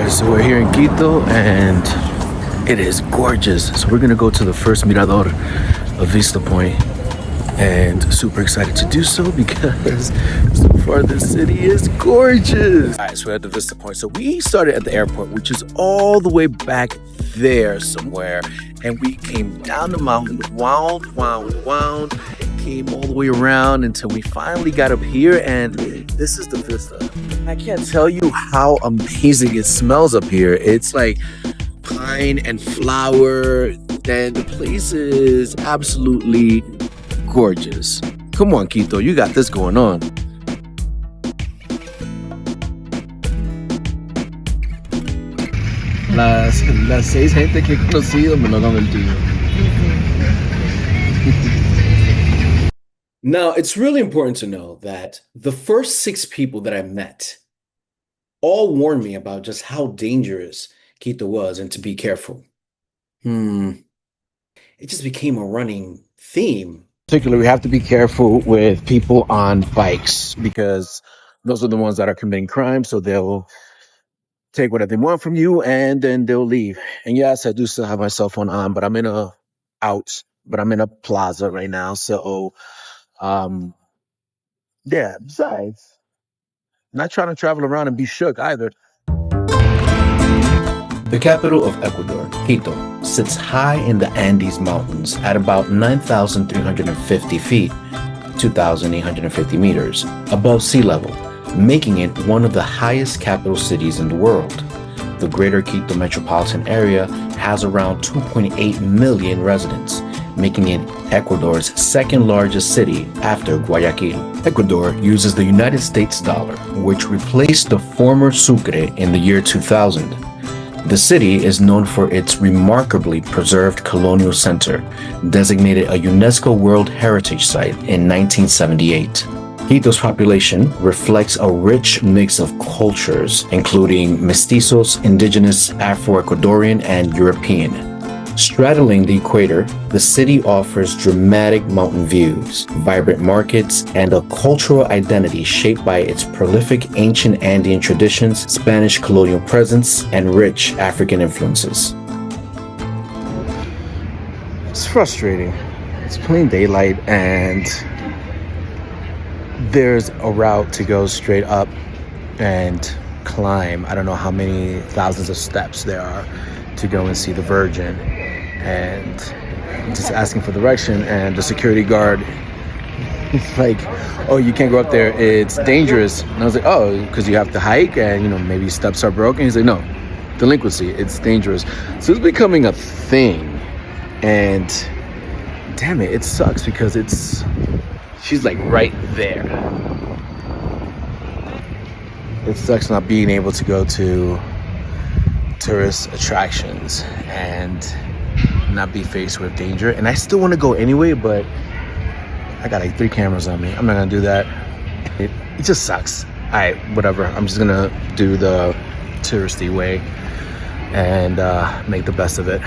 Guys, so we're here in Quito and it is gorgeous. So we're gonna go to the first mirador of Vista Point, and super excited to do so because so far this city is gorgeous. All right, so we're at the Vista Point. So we started at the airport, which is all the way back there somewhere, and we came down the mountain, wound, came all the way around until we finally got up here, and this is the Vista. I can't tell you how amazing it smells up here. It's like pine and flower, and the place is absolutely gorgeous. Come on, Quito, you got this going on. Las 6 gente que he conocido me lo dan el tío. Now, it's really important to know that the first 6 people that I met all warned me about just how dangerous Quito was and to be careful. It just became a running theme. Particularly, we have to be careful with people on bikes because those are the ones that are committing crime, so they'll take whatever they want from you and then they'll leave. And yes, I do still have my cell phone on, but I'm in a plaza right now, so yeah, besides, not trying to travel around and be shook either. The capital of Ecuador, Quito, sits high in the Andes Mountains at about 9,350 feet, 2,850 meters, above sea level, making it one of the highest capital cities in the world. The greater Quito metropolitan area has around 2.8 million residents, making it Ecuador's second largest city after Guayaquil. Ecuador uses the United States dollar, which replaced the former sucre in the year 2000. The city is known for its remarkably preserved colonial center, designated a UNESCO World Heritage Site in 1978. Quito's population reflects a rich mix of cultures, including mestizos, indigenous, Afro-Ecuadorian, and European. Straddling the equator, the city offers dramatic mountain views, vibrant markets, and a cultural identity shaped by its prolific ancient Andean traditions, Spanish colonial presence, and rich African influences. It's frustrating. It's plain daylight, and there's a route to go straight up and climb. I don't know how many thousands of steps there are to go and see the Virgin, and just asking for direction, and the security guard is like, oh, you can't go up there, it's dangerous. And I was like, oh, because you have to hike and maybe steps are broken. He's like, no, delinquency, it's dangerous. So it's becoming a thing, and damn it, it sucks because she's like right there. It sucks not being able to go to tourist attractions and not be faced with danger. And I still want to go anyway, but I got like 3 cameras on me. I'm not gonna do that. It just sucks. Alright, whatever. I'm just gonna do the touristy way and make the best of it.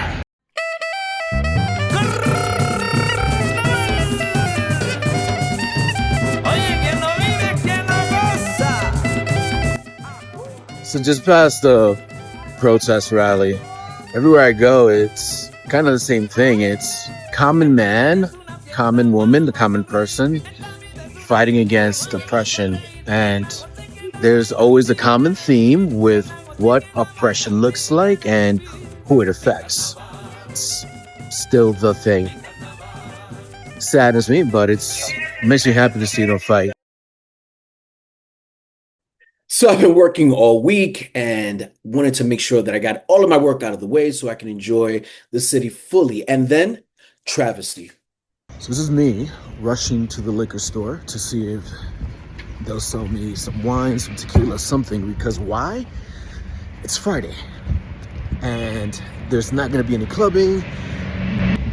So just past the protest rally, everywhere I go, it's kind of the same thing. It's common man, common woman, the common person fighting against oppression. And there's always a common theme with what oppression looks like and who it affects. It's still the thing. Saddens me, but it makes me happy to see them fight. So I've been working all week and wanted to make sure that I got all of my work out of the way so I can enjoy the city fully. And then, travesty. So this is me rushing to the liquor store to see if they'll sell me some wine, some tequila, something. Because why? It's Friday. And there's not going to be any clubbing.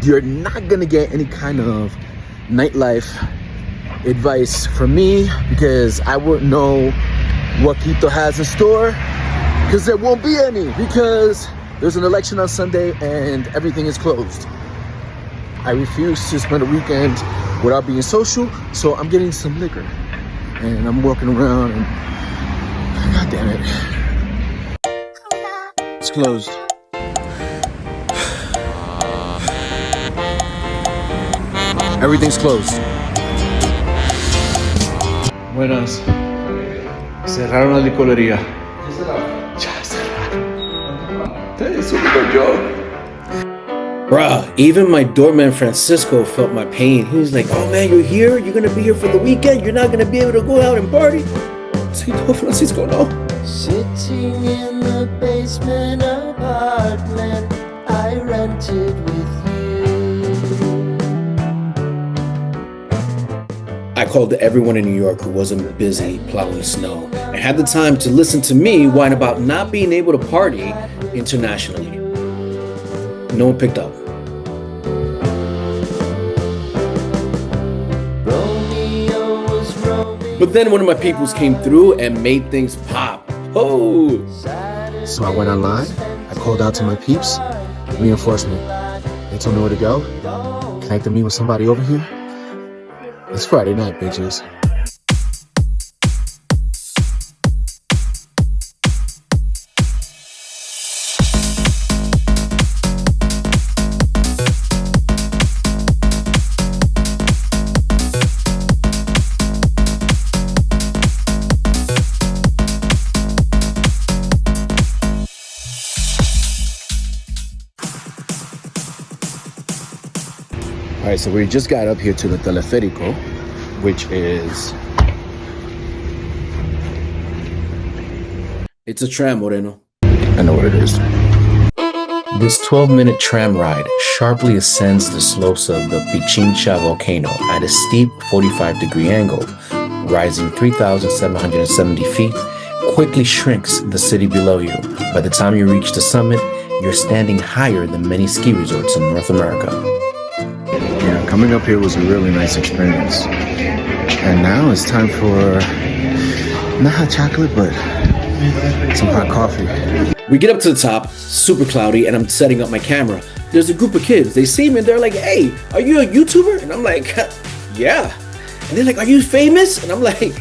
You're not going to get any kind of nightlife advice from me because I wouldn't know what Quito has in store, because there won't be any, because there's an election on Sunday and everything is closed. I refuse to spend a weekend without being social, so I'm getting some liquor and I'm walking around and god damn it. closed. Everything's closed. Buenas. Cerraron la licorería. Ya cerraron. Eso digo yo. Bruh, even my doorman Francisco felt my pain. He was like, "Oh man, you're here? You're gonna be here for the weekend? You're not gonna be able to go out and party?" So, no, Francisco, no. Sitting in the basement apartment I rented with you. I called everyone in New York who wasn't busy plowing snow and had the time to listen to me whine about not being able to party internationally. No one picked up. But then one of my peoples came through and made things pop. Oh! So I went online, I called out to my peeps, reinforcement. They told me where to go, connected me with somebody over here. It's Friday night, bitches. All right, so we just got up here to the teleférico, which is... It's a tram, Moreno. I know what it is. This 12-minute tram ride sharply ascends the slopes of the Pichincha volcano at a steep 45-degree angle, rising 3,770 feet, quickly shrinks the city below you. By the time you reach the summit, you're standing higher than many ski resorts in North America. Yeah, coming up here was a really nice experience. And now it's time for not hot chocolate, but some hot coffee. We get up to the top, super cloudy, and I'm setting up my camera. There's a group of kids. They see me and they're like, "Hey, are you a YouTuber?" And I'm like, "Yeah." And they're like, "Are you famous?" And I'm like,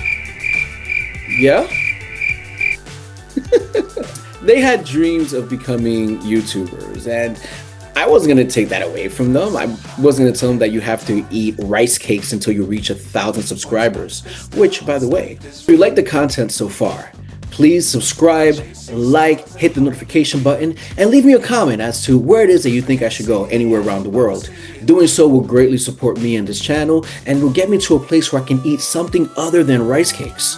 "Yeah." They had dreams of becoming YouTubers, and I wasn't gonna take that away from them. I wasn't gonna tell them that you have to eat rice cakes until you reach 1,000 subscribers, which, by the way, if you like the content so far, please subscribe, like, hit the notification button, and leave me a comment as to where it is that you think I should go anywhere around the world. Doing so will greatly support me and this channel, and will get me to a place where I can eat something other than rice cakes.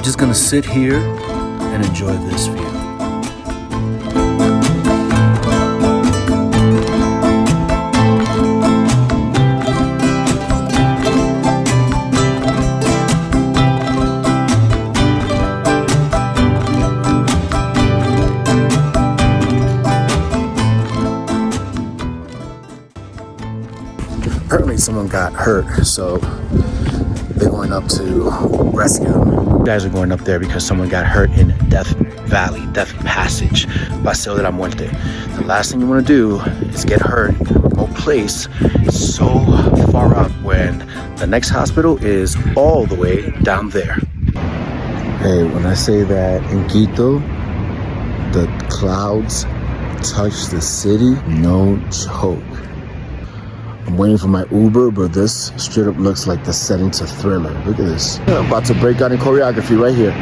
Just gonna sit here and enjoy this view. Apparently someone got hurt, so they're going up to rescue him. You guys are going up there because someone got hurt in Death Valley, Death Passage, Paseo de la Muerte. The last thing you want to do is get hurt in a remote place so far up when the next hospital is all the way down there. Hey, when I say that in Quito, the clouds touch the city, no joke. I'm waiting for my Uber, but this straight up looks like the setting to Thriller. Look at this. Yeah, I'm about to break out in choreography right here.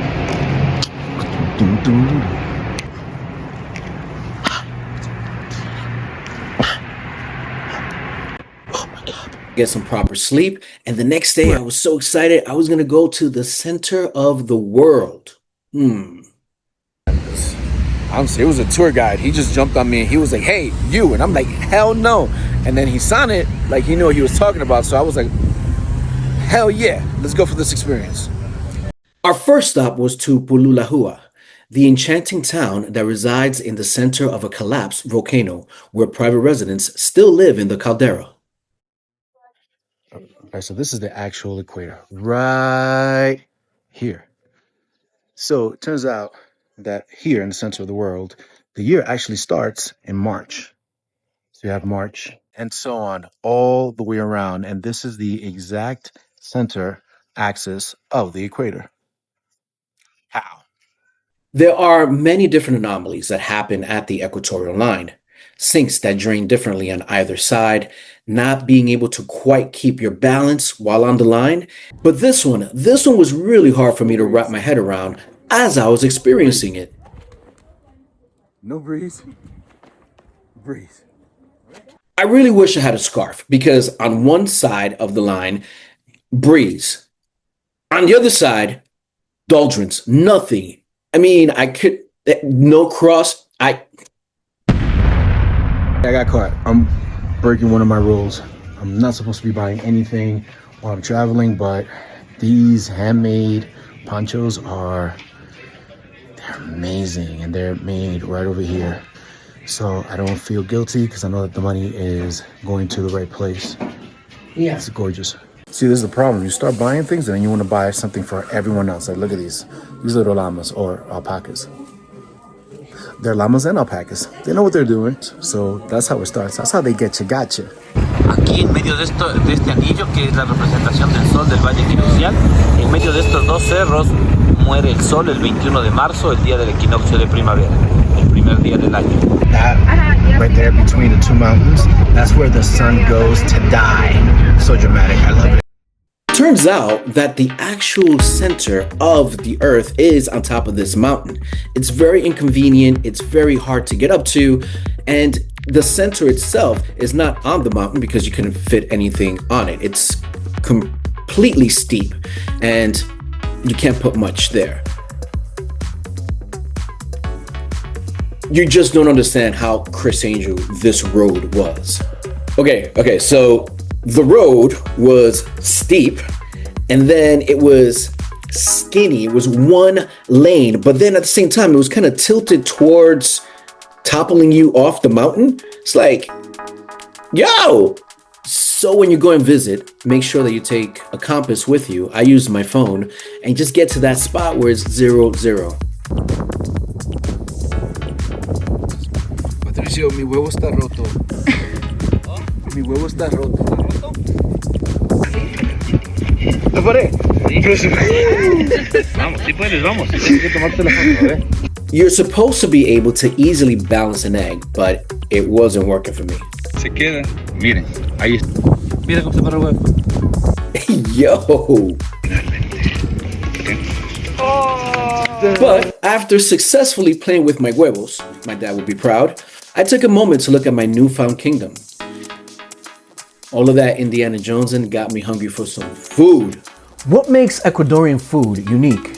Oh my God. Get some proper sleep, and the next day I was so excited I was gonna go to the center of the world. Honestly, it was a tour guide. He just jumped on me and he was like, "Hey, you." And I'm like, "Hell no." And then he sounded like he knew what he was talking about. So I was like, "Hell yeah, let's go for this experience." Our first stop was to Pululahua, the enchanting town that resides in the center of a collapsed volcano where private residents still live in the caldera. All right, so this is the actual equator right here. So it turns out that here in the center of the world, the year actually starts in March. So you have March and so on all the way around. And this is the exact center axis of the equator. How? There are many different anomalies that happen at the equatorial line. Sinks that drain differently on either side, not being able to quite keep your balance while on the line. But this one was really hard for me to wrap my head around as I was experiencing it. No breeze. Breeze. I really wish I had a scarf because on one side of the line, breeze. On the other side, doldrums, nothing. I mean, no cross. I got caught. I'm breaking one of my rules. I'm not supposed to be buying anything while I'm traveling, but these handmade ponchos they're amazing, and they're made right over here. So I don't feel guilty because I know that the money is going to the right place. Yeah. It's gorgeous. See, this is the problem. You start buying things and then you want to buy something for everyone else. Like, look at these little llamas or alpacas. They're llamas and alpacas. They know what they're doing. So that's how it starts. That's how they get you, gotcha. Aquí en medio de este anillo, que es la representación del sol del Valle Equinoccial, en medio de estos dos cerros muere el sol el 21 de marzo, el día del equinoccio de primavera, el primer día del año. That right there between the two mountains, that's where the sun goes to die. So dramatic. I love it. Turns out that the actual center of the earth is on top of this mountain. It's very inconvenient, it's very hard to get up to, and the center itself is not on the mountain because you couldn't fit anything on it. It's completely steep and you can't put much there. You just don't understand how Chris Angel this road was. Okay, so the road was steep and then it was skinny. It was one lane, but then at the same time, it was kind of tilted towards toppling you off the mountain. It's like, yo! So when you go and visit, make sure that you take a compass with you. I use my phone and just get to that spot where it's 0, 0. Patricio, mi huevo está roto. Mi huevo está roto. ¿Lo paré? Vamos, sí puedes, vamos. Tienes que tomarte la foto, ¿eh? You're supposed to be able to easily balance an egg, but it wasn't working for me. Se queda. Miren, ahí está. Mira cómo se para el huevo. Yo! But after successfully playing with my huevos, my dad would be proud, I took a moment to look at my newfound kingdom. All of that Indiana Jonesing got me hungry for some food. What makes Ecuadorian food unique?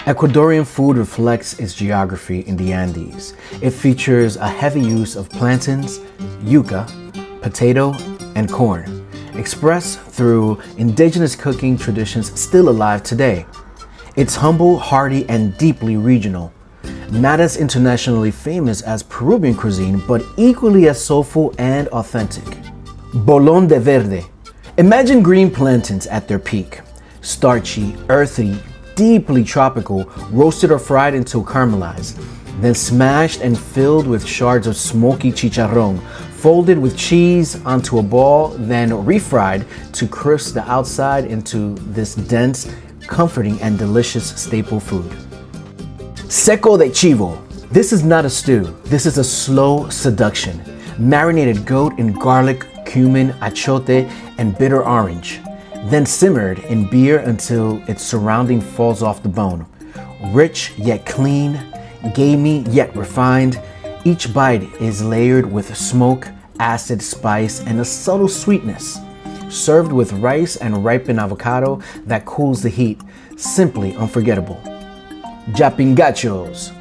Ecuadorian food reflects its geography in the Andes. It features a heavy use of plantains, yuca, potato, and corn, expressed through indigenous cooking traditions still alive today. It's humble, hearty, and deeply regional. Not as internationally famous as Peruvian cuisine, but equally as soulful and authentic. Bolón de verde. Imagine green plantains at their peak. Starchy, earthy, deeply tropical, roasted or fried until caramelized, then smashed and filled with shards of smoky chicharrón, folded with cheese onto a ball, then refried to crisp the outside into this dense, comforting, and delicious staple food. Seco de chivo. This is not a stew. This is a slow seduction. Marinated goat in garlic, cumin, achote, and bitter orange. Then simmered in beer until its surrounding falls off the bone. Rich yet clean, gamey yet refined, each bite is layered with smoke, acid, spice, and a subtle sweetness. Served with rice and ripened avocado that cools the heat, simply unforgettable. Japingachos.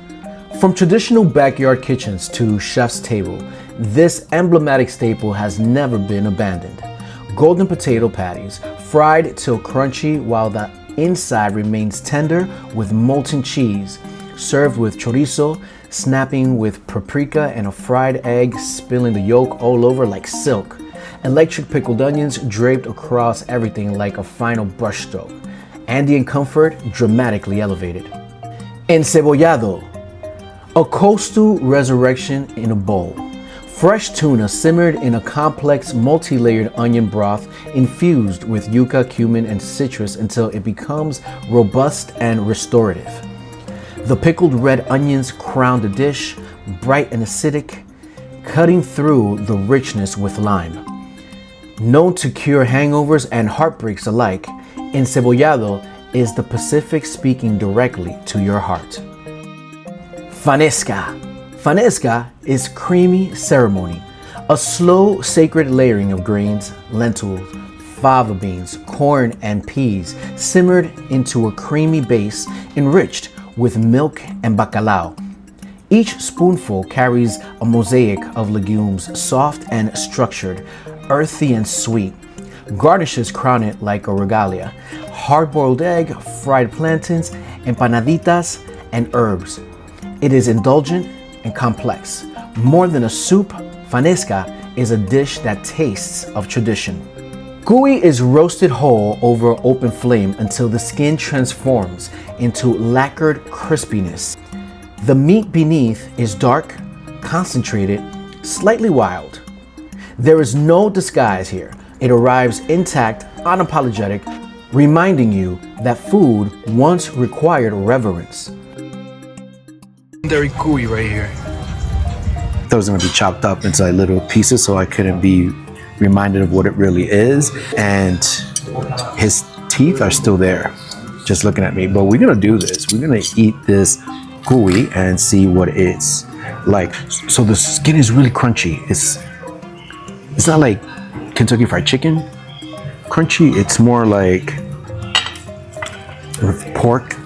From traditional backyard kitchens to chef's table, this emblematic staple has never been abandoned. Golden potato patties, fried till crunchy while the inside remains tender with molten cheese, served with chorizo, snapping with paprika and a fried egg, spilling the yolk all over like silk. Electric pickled onions draped across everything like a final brushstroke. Andean comfort dramatically elevated. Encebollado, a coastal resurrection in a bowl. Fresh tuna simmered in a complex multi-layered onion broth infused with yuca, cumin, and citrus until it becomes robust and restorative. The pickled red onions crown the dish, bright and acidic, cutting through the richness with lime. Known to cure hangovers and heartbreaks alike, encebollado is the Pacific speaking directly to your heart. Fanesca. Fanesca is creamy ceremony, a slow sacred layering of grains, lentils, fava beans, corn, and peas simmered into a creamy base enriched with milk and bacalao. Each spoonful carries a mosaic of legumes, soft and structured, earthy and sweet. Garnishes crown it like a regalia. Hard-boiled egg, fried plantains, empanaditas, and herbs. It is indulgent and complex. More than a soup, fanesca is a dish that tastes of tradition. Cuy is roasted whole over open flame until the skin transforms into lacquered crispiness. The meat beneath is dark, concentrated, slightly wild. There is no disguise here. It arrives intact, unapologetic, reminding you that food once required reverence. Legendary cuy right here. I thought it was gonna be chopped up into like little pieces so I couldn't be reminded of what it really is. And his teeth are still there, just looking at me. But we're gonna do this. We're gonna eat this cuy and see what it's like. So the skin is really crunchy. It's not like Kentucky Fried Chicken crunchy. It's more like with pork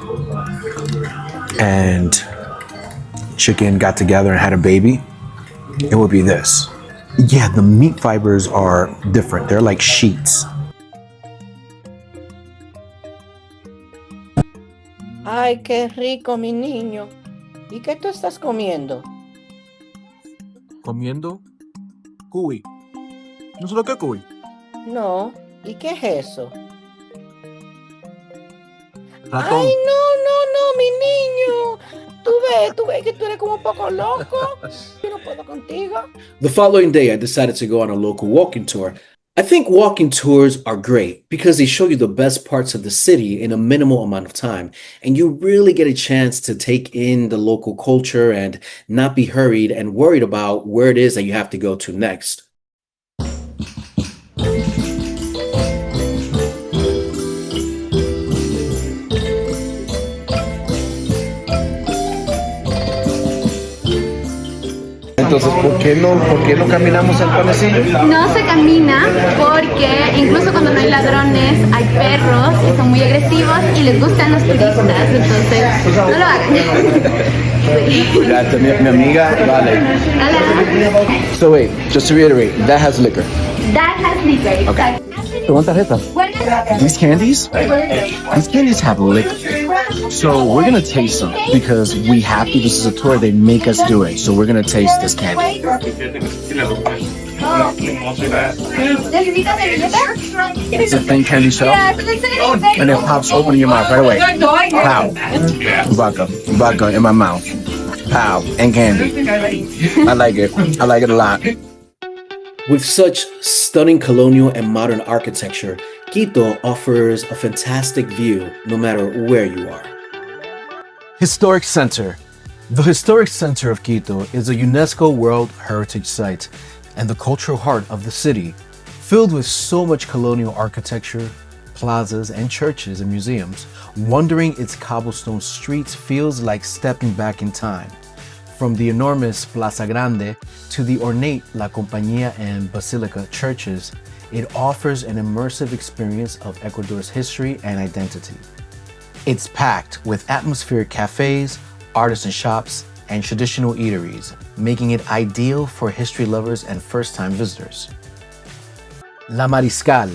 and chicken got together and had a baby, it would be this. Yeah, the meat fibers are different. They're like sheets. Ay, qué rico, mi niño. ¿Y qué tú estás comiendo? Comiendo cuy. ¿No sé lo que es cuy? No, ¿y qué es eso? Ratón. Ay, no, mi niño. Tú ves que tú eres como un poco loco. Yo no puedo contigo. The following day, I decided to go on a local walking tour. I think walking tours are great because they show you the best parts of the city in a minimal amount of time, and you really get a chance to take in the local culture and not be hurried and worried about where it is that you have to go to next. Entonces, ¿por qué no caminamos al panecillo? No se camina porque incluso cuando no hay ladrones hay perros y son muy agresivos y les gustan los turistas, entonces no lo hagan. Fíjate, mi amiga, vale. Hola. So wait, just to reiterate, that has liquor. That has liquor. Okay. Te want tarjeta? These candies have liquor. So we're gonna taste them because we have to. This is a tour. They make us do it. So we're gonna taste this candy. It's a thin candy shell, and it pops open in your mouth right away. Pow, vodka in my mouth. Pow, and candy. I like it. I like it a lot. With such stunning colonial and modern architecture, Quito offers a fantastic view no matter where you are. Historic Center. The Historic Center of Quito is a UNESCO World Heritage Site and the cultural heart of the city, filled with so much colonial architecture, plazas, and churches and museums. Wandering its cobblestone streets feels like stepping back in time. From the enormous Plaza Grande to the ornate La Compañía and Basilica churches, it offers an immersive experience of Ecuador's history and identity. It's packed with atmospheric cafes, artisan shops, and traditional eateries, making it ideal for history lovers and first-time visitors. La Mariscal.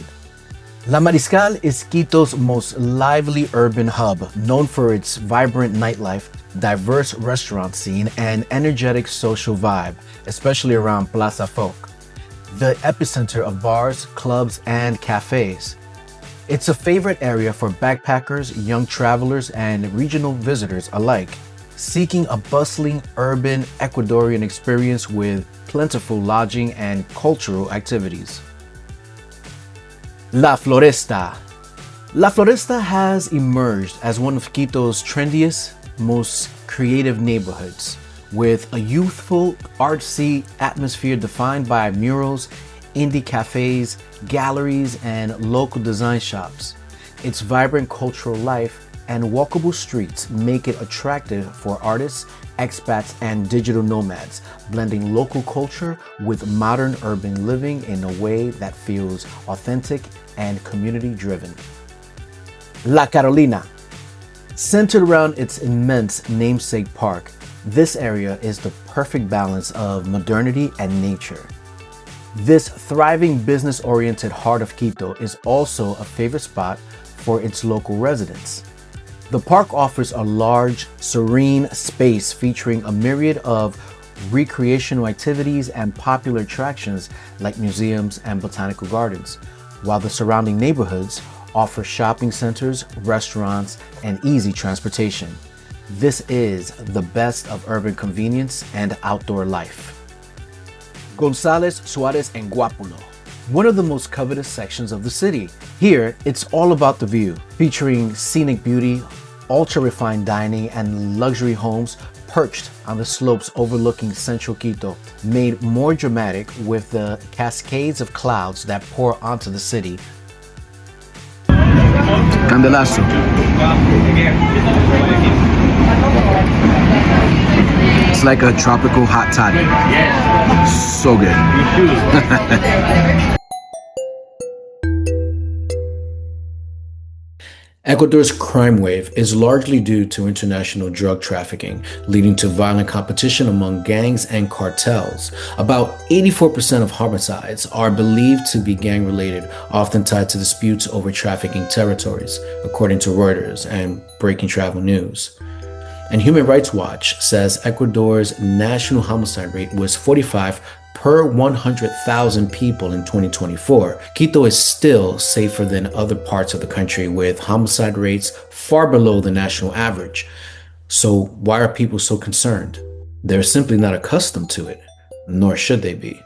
La Mariscal is Quito's most lively urban hub, known for its vibrant nightlife, diverse restaurant scene, and energetic social vibe, especially around Plaza Folk, the epicenter of bars, clubs, and cafes. It's a favorite area for backpackers, young travelers, and regional visitors alike, seeking a bustling urban Ecuadorian experience with plentiful lodging and cultural activities. La Floresta. La Floresta has emerged as one of Quito's trendiest, most creative neighborhoods, with a youthful, artsy atmosphere defined by murals, indie cafes, galleries, and local design shops. Its vibrant cultural life and walkable streets make it attractive for artists, expats, and digital nomads, blending local culture with modern urban living in a way that feels authentic and community-driven. La Carolina. Centered around its immense namesake park, this area is the perfect balance of modernity and nature. This thriving, business-oriented heart of Quito is also a favorite spot for its local residents. The park offers a large, serene space featuring a myriad of recreational activities and popular attractions like museums and botanical gardens, while the surrounding neighborhoods offer shopping centers, restaurants, and easy transportation. This is the best of urban convenience and outdoor life. González, Suárez, and Guápulo, one of the most coveted sections of the city. Here, it's all about the view, featuring scenic beauty, ultra-refined dining, and luxury homes perched on the slopes overlooking central Quito, made more dramatic with the cascades of clouds that pour onto the city. Candelazo. It's like a tropical hot toddy. So good. Ecuador's crime wave is largely due to international drug trafficking, leading to violent competition among gangs and cartels. About 84% of homicides are believed to be gang-related, often tied to disputes over trafficking territories, according to Reuters and Breaking Travel News. And Human Rights Watch says Ecuador's national homicide rate was 45 per 100,000 people in 2024. Quito is still safer than other parts of the country, with homicide rates far below the national average. So why are people so concerned? They're simply not accustomed to it, nor should they be.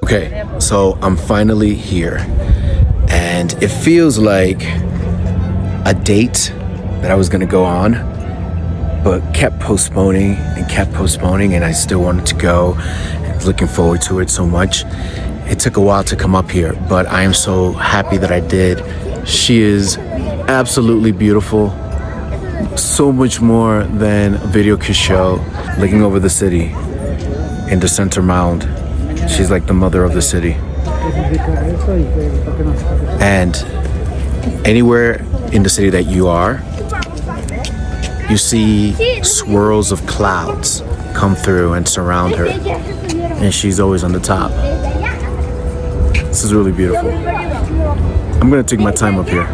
Okay, so I'm finally here, and it feels like a date that I was gonna go on, but kept postponing, and I still wanted to go. I was looking forward to it so much. It took a while to come up here, but I am so happy that I did. She is absolutely beautiful, so much more than a video could show. Looking over the city in the center mound, she's like the mother of the city. And anywhere in the city that you are, you see swirls of clouds come through and surround her. And she's always on the top. This is really beautiful. I'm gonna take my time up here.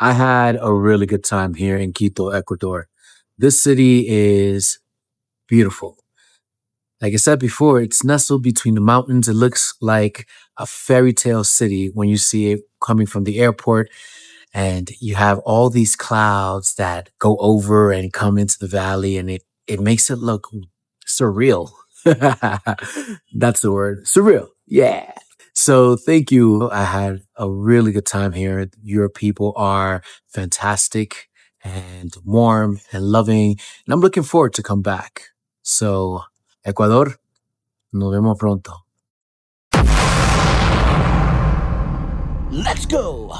I had a really good time here in Quito, Ecuador. This city is beautiful. Like I said before, it's nestled between the mountains. It looks like a fairy tale city when you see it coming from the airport, and you have all these clouds that go over and come into the valley, and it makes it look surreal. That's the word. Surreal. Yeah. So thank you. I had a really good time here. Your people are fantastic and warm and loving, and I'm looking forward to come back. So, Ecuador, nos vemos pronto. Let's go!